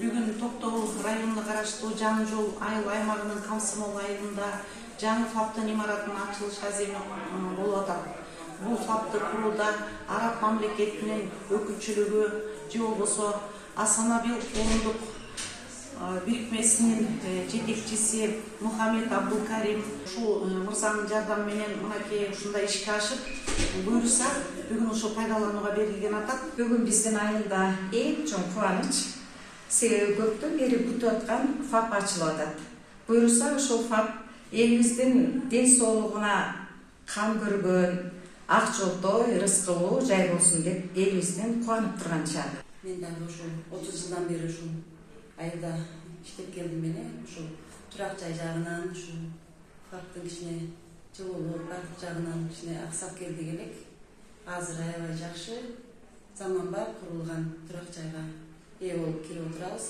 Бүгүн Токтогул районуна караштуу Жаңы Жол айыл аймагынын Комсомол айылында жаңы фабтын имаратынын ачылыш аземи болуп атат. Бул фабты курууда Араб мамлекетинин өкүлчүлүгү же болбосо Асанабил коомдук бирикмесинин жетекчиси Мухаммед Абдулкарим ушул мырзанын жардамы менен мынакей ушундай ишке ашып, буюрса бүгүн ошо пайдаланууга берилген атат. Бүгүн биздин айылда эң чоң кубаныч. Себеби көптөн бери күтүп аткан фаб ачылып атат. Буюрса ошол фаб элибиздин ден соолугуна кам көргөн ак жолтой, рызкылуу жай болсун деп элибизден кубанып турган чагы. Мен дагы ушул 30 жылдан бери ушул айылда иштеп келдим эле. Ушул турак жай жагынан, ушул фабтын кичине жылуулук жагынан кичине аксап келдик элек. Азыр аябай жакшы, заманбап курулган турак жайга ээ болуп кирип отурабыз.